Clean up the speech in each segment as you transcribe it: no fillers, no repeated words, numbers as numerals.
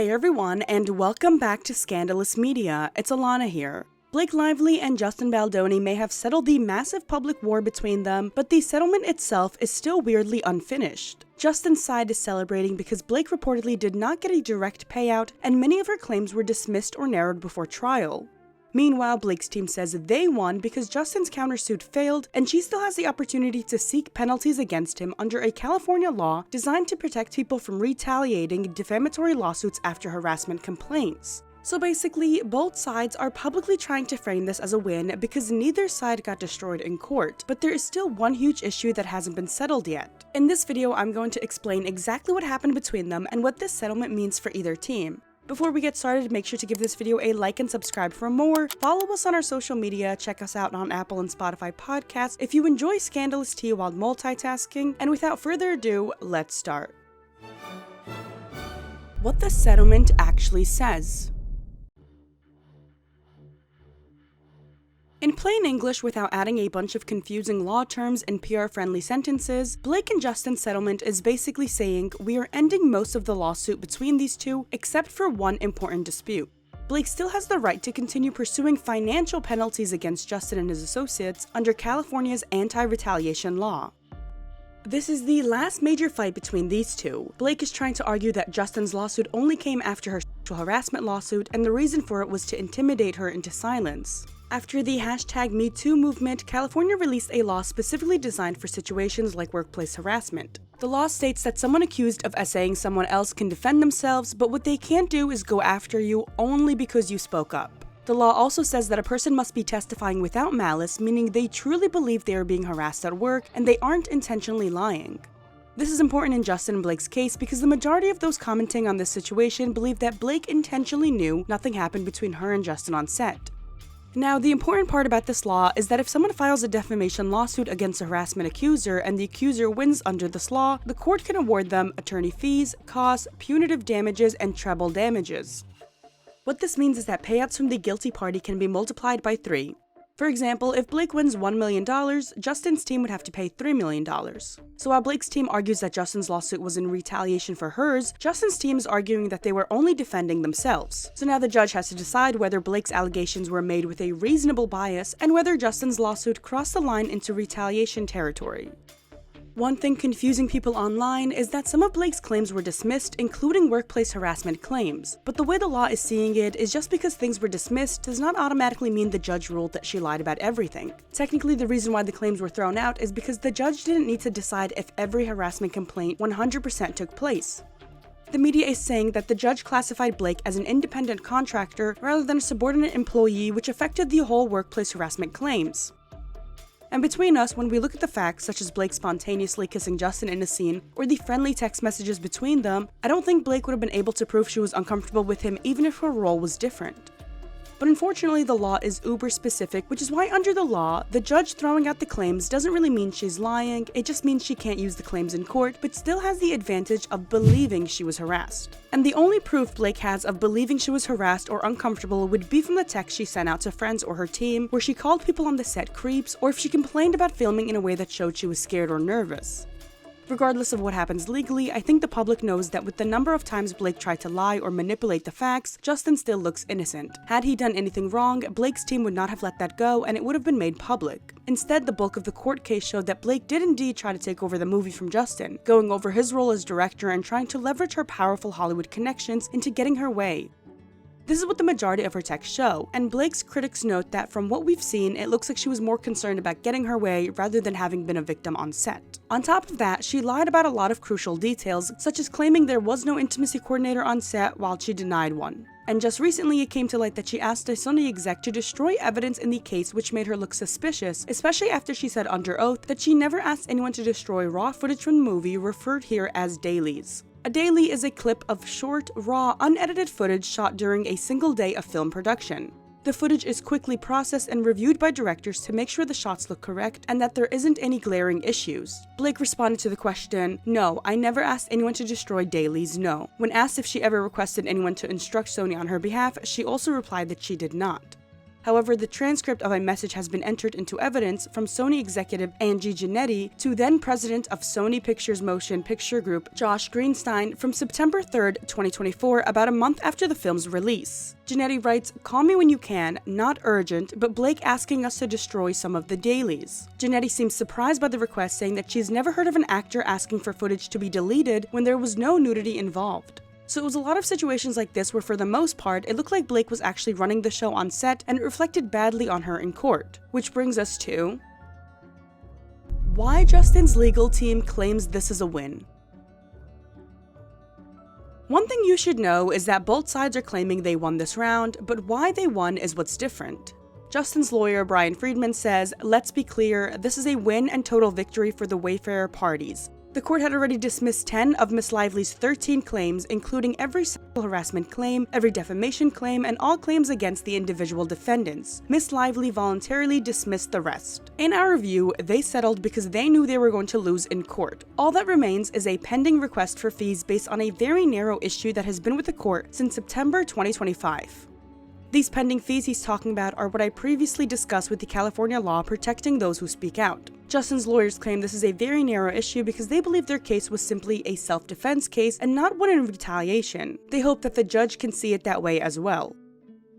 Hey everyone, and welcome back to Scandalous Media. It's Alana here. Blake Lively and Justin Baldoni may have settled the massive public war between them, but the settlement itself is still weirdly unfinished. Justin's side is celebrating because Blake reportedly did not get a direct payout, and many of her claims were dismissed or narrowed before trial. Meanwhile, Blake's team says they won because Justin's countersuit failed, and she still has the opportunity to seek penalties against him under a California law designed to protect people from retaliating defamatory lawsuits after harassment complaints. So basically, both sides are publicly trying to frame this as a win because neither side got destroyed in court, but there is still one huge issue that hasn't been settled yet. In this video, I'm going to explain exactly what happened between them and what this settlement means for either team. Before we get started, make sure to give this video a like and subscribe for more. Follow us on our social media, check us out on Apple and Spotify podcasts if you enjoy scandalous tea while multitasking, and without further ado, let's start. What the settlement actually says. In plain English, without adding a bunch of confusing law terms and PR-friendly sentences, Blake and Justin's settlement is basically saying we are ending most of the lawsuit between these two, except for one important dispute. Blake still has the right to continue pursuing financial penalties against Justin and his associates under California's anti-retaliation law. This is the last major fight between these two. Blake is trying to argue that Justin's lawsuit only came after her sexual harassment lawsuit, and the reason for it was to intimidate her into silence. After the #MeToo movement, California released a law specifically designed for situations like workplace harassment. The law states that someone accused of essaying someone else can defend themselves, but what they can't do is go after you only because you spoke up. The law also says that a person must be testifying without malice, meaning they truly believe they are being harassed at work and they aren't intentionally lying. This is important in Justin and Blake's case because the majority of those commenting on this situation believe that Blake intentionally knew nothing happened between her and Justin on set. Now, the important part about this law is that if someone files a defamation lawsuit against a harassment accuser and the accuser wins under this law, the court can award them attorney fees, costs, punitive damages, and treble damages. What this means is that payouts from the guilty party can be multiplied by 3. For example, if Blake wins $1 million, Justin's team would have to pay $3 million. So while Blake's team argues that Justin's lawsuit was in retaliation for hers, Justin's team is arguing that they were only defending themselves. So now the judge has to decide whether Blake's allegations were made with a reasonable bias and whether Justin's lawsuit crossed the line into retaliation territory. One thing confusing people online is that some of Blake's claims were dismissed, including workplace harassment claims. But the way the law is seeing it is just because things were dismissed does not automatically mean the judge ruled that she lied about everything. Technically, the reason why the claims were thrown out is because the judge didn't need to decide if every harassment complaint 100% took place. The media is saying that the judge classified Blake as an independent contractor rather than a subordinate employee, which affected the whole workplace harassment claims. And between us, when we look at the facts, such as Blake spontaneously kissing Justin in a scene, or the friendly text messages between them, I don't think Blake would have been able to prove she was uncomfortable with him even if her role was different. But unfortunately, the law is uber specific, which is why under the law, the judge throwing out the claims doesn't really mean she's lying, it just means she can't use the claims in court, but still has the advantage of believing she was harassed. And the only proof Blake has of believing she was harassed or uncomfortable would be from the text she sent out to friends or her team, where she called people on the set creeps, or if she complained about filming in a way that showed she was scared or nervous. Regardless of what happens legally, I think the public knows that with the number of times Blake tried to lie or manipulate the facts, Justin still looks innocent. Had he done anything wrong, Blake's team would not have let that go and it would have been made public. Instead, the bulk of the court case showed that Blake did indeed try to take over the movie from Justin, going over his role as director and trying to leverage her powerful Hollywood connections into getting her way. This is what the majority of her texts show, and Blake's critics note that from what we've seen, it looks like she was more concerned about getting her way rather than having been a victim on set. On top of that, she lied about a lot of crucial details, such as claiming there was no intimacy coordinator on set while she denied one. And just recently it came to light that she asked a Sony exec to destroy evidence in the case, which made her look suspicious, especially after she said under oath that she never asked anyone to destroy raw footage from the movie, referred here as dailies. A daily is a clip of short, raw, unedited footage shot during a single day of film production. The footage is quickly processed and reviewed by directors to make sure the shots look correct and that there isn't any glaring issues. Blake responded to the question, "No, I never asked anyone to destroy dailies, no." When asked if she ever requested anyone to instruct Sony on her behalf, she also replied that she did not. However, the transcript of a message has been entered into evidence from Sony executive Angie Janetti to then president of Sony Pictures Motion Picture Group Josh Greenstein from September 3rd, 2024, about a month after the film's release. Janetti writes, "Call me when you can, not urgent, but Blake asking us to destroy some of the dailies." Janetti seems surprised by the request, saying that she's never heard of an actor asking for footage to be deleted when there was no nudity involved. So it was a lot of situations like this where for the most part, it looked like Blake was actually running the show on set and it reflected badly on her in court. Which brings us to why Justin's legal team claims this is a win. One thing you should know is that both sides are claiming they won this round, but why they won is what's different. Justin's lawyer, Brian Friedman, says, "Let's be clear, this is a win and total victory for the Wayfarer parties. The court had already dismissed 10 of Miss Lively's 13 claims, including every sexual harassment claim, every defamation claim, and all claims against the individual defendants. Miss Lively voluntarily dismissed the rest. In our view, they settled because they knew they were going to lose in court. All that remains is a pending request for fees based on a very narrow issue that has been with the court since September 2025. These pending fees he's talking about are what I previously discussed with the California law protecting those who speak out. Justin's lawyers claim this is a very narrow issue because they believe their case was simply a self-defense case and not one in retaliation. They hope that the judge can see it that way as well.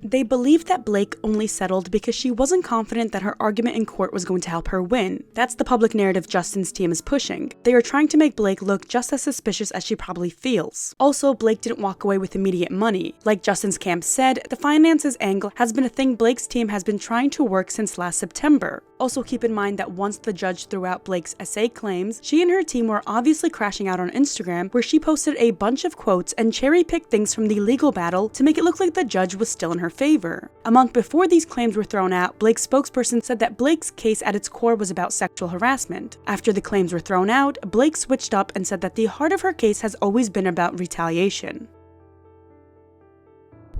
They believe that Blake only settled because she wasn't confident that her argument in court was going to help her win. That's the public narrative Justin's team is pushing. They are trying to make Blake look just as suspicious as she probably feels. Also, Blake didn't walk away with immediate money. Like Justin's camp said, the finances angle has been a thing Blake's team has been trying to work since last September. Also keep in mind that once the judge threw out Blake's SA claims, she and her team were obviously crashing out on Instagram, where she posted a bunch of quotes and cherry-picked things from the legal battle to make it look like the judge was still in her favor. A month before these claims were thrown out, Blake's spokesperson said that Blake's case at its core was about sexual harassment. After the claims were thrown out, Blake switched up and said that the heart of her case has always been about retaliation.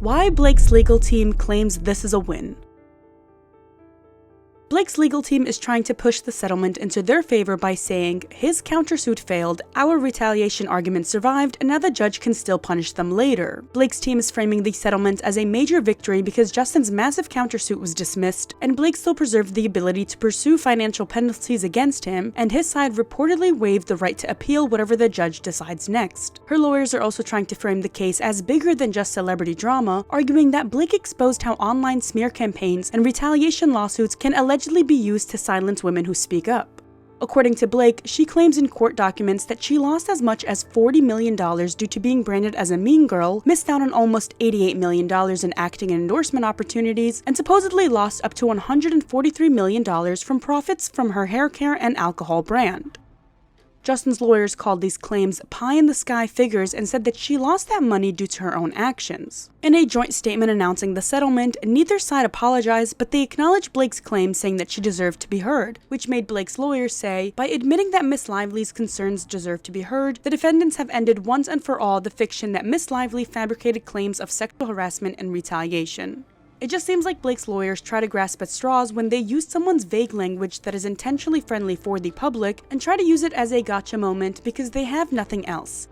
Why Blake's legal team claims this is a win. Blake's legal team is trying to push the settlement into their favor by saying, his countersuit failed, our retaliation argument survived, and now the judge can still punish them later. Blake's team is framing the settlement as a major victory because Justin's massive countersuit was dismissed, and Blake still preserved the ability to pursue financial penalties against him, and his side reportedly waived the right to appeal whatever the judge decides next. Her lawyers are also trying to frame the case as bigger than just celebrity drama, arguing that Blake exposed how online smear campaigns and retaliation lawsuits can allegedly be used to silence women who speak up. According to Blake, she claims in court documents that she lost as much as $40 million due to being branded as a mean girl, missed out on almost $88 million in acting and endorsement opportunities, and supposedly lost up to $143 million from profits from her hair care and alcohol brand. Justin's lawyers called these claims pie-in-the-sky figures and said that she lost that money due to her own actions. In a joint statement announcing the settlement, neither side apologized, but they acknowledged Blake's claim, saying that she deserved to be heard, which made Blake's lawyers say, by admitting that Miss Lively's concerns deserve to be heard, the defendants have ended once and for all the fiction that Miss Lively fabricated claims of sexual harassment and retaliation. It just seems like Blake's lawyers try to grasp at straws when they use someone's vague language that is intentionally friendly for the public and try to use it as a gotcha moment because they have nothing else.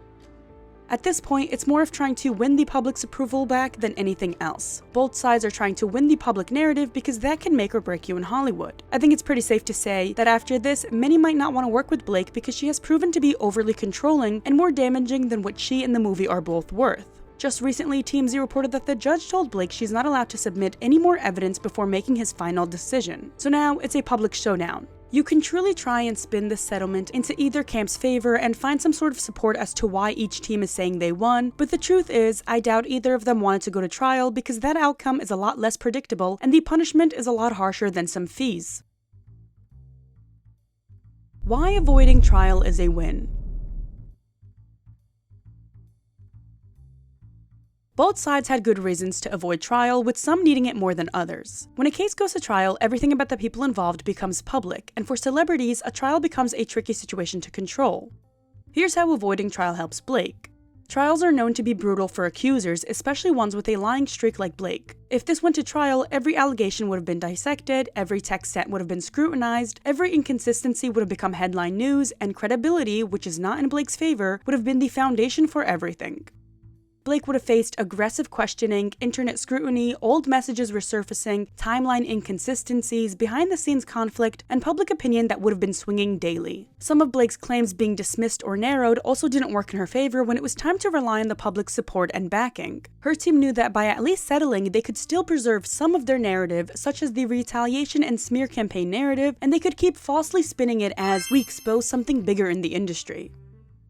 At this point, it's more of trying to win the public's approval back than anything else. Both sides are trying to win the public narrative because that can make or break you in Hollywood. I think it's pretty safe to say that after this, many might not want to work with Blake because she has proven to be overly controlling and more damaging than what she and the movie are both worth. Just recently, TMZ reported that the judge told Blake she's not allowed to submit any more evidence before making his final decision. So now it's a public showdown. You can truly try and spin this settlement into either camp's favor and find some sort of support as to why each team is saying they won, but the truth is, I doubt either of them wanted to go to trial because that outcome is a lot less predictable and the punishment is a lot harsher than some fees. Why avoiding trial is a win. Both sides had good reasons to avoid trial, with some needing it more than others. When a case goes to trial, everything about the people involved becomes public, and for celebrities, a trial becomes a tricky situation to control. Here's how avoiding trial helps Blake. Trials are known to be brutal for accusers, especially ones with a lying streak like Blake. If this went to trial, every allegation would have been dissected, every text sent would have been scrutinized, every inconsistency would have become headline news, and credibility, which is not in Blake's favor, would have been the foundation for everything. Blake would have faced aggressive questioning, internet scrutiny, old messages resurfacing, timeline inconsistencies, behind-the-scenes conflict, and public opinion that would have been swinging daily. Some of Blake's claims being dismissed or narrowed also didn't work in her favor when it was time to rely on the public's support and backing. Her team knew that by at least settling, they could still preserve some of their narrative, such as the retaliation and smear campaign narrative, and they could keep falsely spinning it as we expose something bigger in the industry.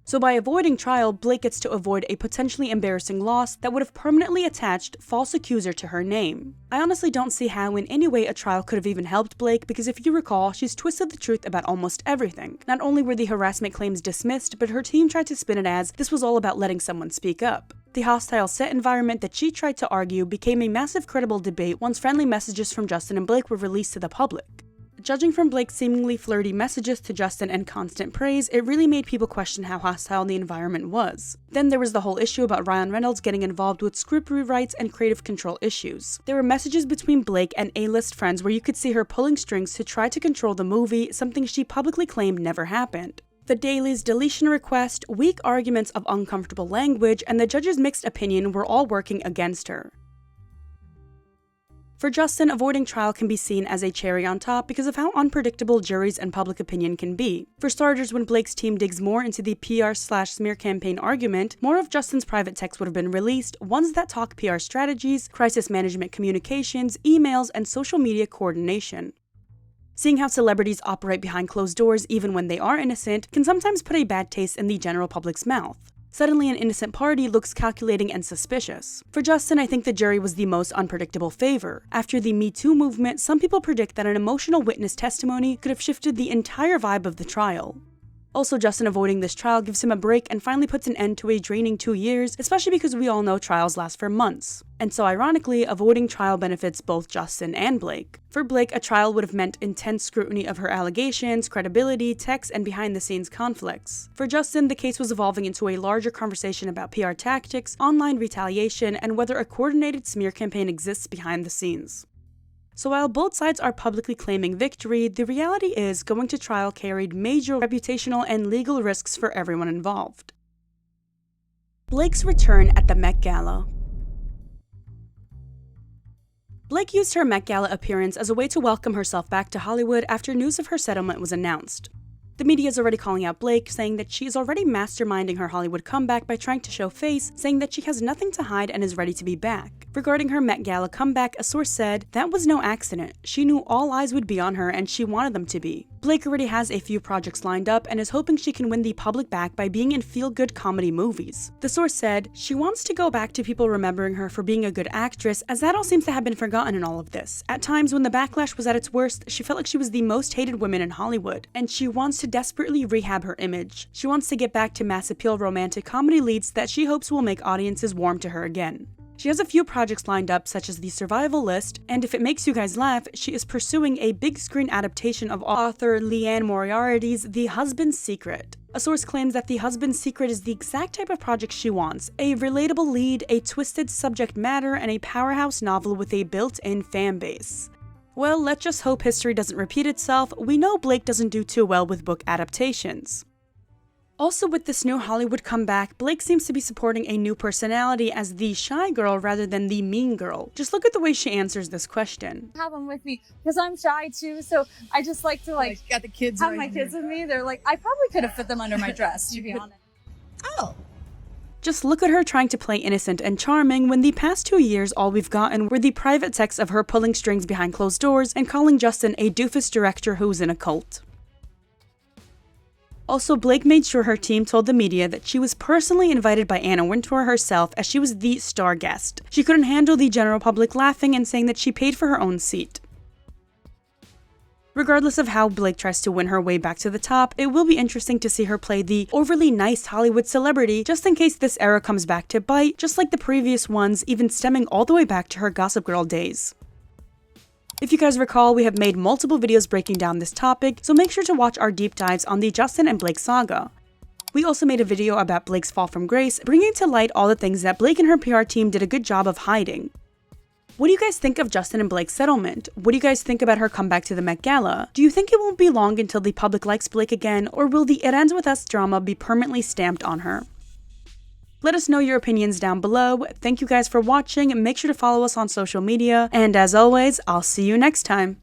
So by avoiding trial, Blake gets to avoid a potentially embarrassing loss that would have permanently attached false accuser to her name. I honestly don't see how in any way a trial could have even helped Blake, because if you recall, she's twisted the truth about almost everything. Not only were the harassment claims dismissed, but her team tried to spin it as this was all about letting someone speak up. The hostile set environment that she tried to argue became a massive credible debate once friendly messages from Justin and Blake were released to the public. Judging from Blake's seemingly flirty messages to Justin and constant praise, it really made people question how hostile the environment was. Then there was the whole issue about Ryan Reynolds getting involved with script rewrites and creative control issues. There were messages between Blake and A-list friends where you could see her pulling strings to try to control the movie, something she publicly claimed never happened. The Daily's deletion request, weak arguments of uncomfortable language, and the judge's mixed opinion were all working against her. For Justin, avoiding trial can be seen as a cherry on top because of how unpredictable juries and public opinion can be. For starters, when Blake's team digs more into the PR/smear campaign argument, more of Justin's private texts would have been released, ones that talk PR strategies, crisis management communications, emails, and social media coordination. Seeing how celebrities operate behind closed doors even when they are innocent can sometimes put a bad taste in the general public's mouth. Suddenly, an innocent party looks calculating and suspicious. For Justin, I think the jury was the most unpredictable favor. After the Me Too movement, some people predict that an emotional witness testimony could have shifted the entire vibe of the trial. Also, Justin avoiding this trial gives him a break and finally puts an end to a draining 2 years, especially because we all know trials last for months. And so ironically, avoiding trial benefits both Justin and Blake. For Blake, a trial would have meant intense scrutiny of her allegations, credibility, texts, and behind-the-scenes conflicts. For Justin, the case was evolving into a larger conversation about PR tactics, online retaliation, and whether a coordinated smear campaign exists behind the scenes. So while both sides are publicly claiming victory, the reality is going to trial carried major reputational and legal risks for everyone involved. Blake's return at the Met Gala. Blake used her Met Gala appearance as a way to welcome herself back to Hollywood after news of her settlement was announced. The media is already calling out Blake, saying that she is already masterminding her Hollywood comeback by trying to show face, saying that she has nothing to hide and is ready to be back. Regarding her Met Gala comeback, a source said, "That was no accident. She knew all eyes would be on her and she wanted them to be." Blake already has a few projects lined up and is hoping she can win the public back by being in feel-good comedy movies. The source said, "She wants to go back to people remembering her for being a good actress, as that all seems to have been forgotten in all of this. At times when the backlash was at its worst, she felt like she was the most hated woman in Hollywood, and she wants to desperately rehab her image. She wants to get back to mass appeal romantic comedy leads that she hopes will make audiences warm to her again." She has a few projects lined up, such as The Survival List, and if it makes you guys laugh, she is pursuing a big screen adaptation of author Leanne Moriarty's The Husband's Secret. A source claims that The Husband's Secret is the exact type of project she wants: a relatable lead, a twisted subject matter, and a powerhouse novel with a built-in fan base. Well, let's just hope history doesn't repeat itself. We know Blake doesn't do too well with book adaptations. Also, with this new Hollywood comeback, Blake seems to be supporting a new personality as the shy girl rather than the mean girl. Just look at the way she answers this question. Have them with me because I'm shy too, so I just like to got the kids have right my here. kids with me. They're like, I probably could have fit them under my dress, to be honest. Oh. Just look at her trying to play innocent and charming when the past 2 years all we've gotten were the private texts of her pulling strings behind closed doors and calling Justin a doofus director who's in a cult. Also, Blake made sure her team told the media that she was personally invited by Anna Wintour herself, as she was the star guest. She couldn't handle the general public laughing and saying that she paid for her own seat. Regardless of how Blake tries to win her way back to the top, it will be interesting to see her play the overly nice Hollywood celebrity, just in case this era comes back to bite, just like the previous ones, even stemming all the way back to her Gossip Girl days. If you guys recall, we have made multiple videos breaking down this topic, so make sure to watch our deep dives on the Justin and Blake saga. We also made a video about Blake's fall from grace, bringing to light all the things that Blake and her PR team did a good job of hiding. What do you guys think of Justin and Blake's settlement? What do you guys think about her comeback to the Met Gala? Do you think it won't be long until the public likes Blake again, or will the "It Ends With Us" drama be permanently stamped on her? Let us know your opinions down below. Thank you guys for watching. Make sure to follow us on social media. And as always, I'll see you next time.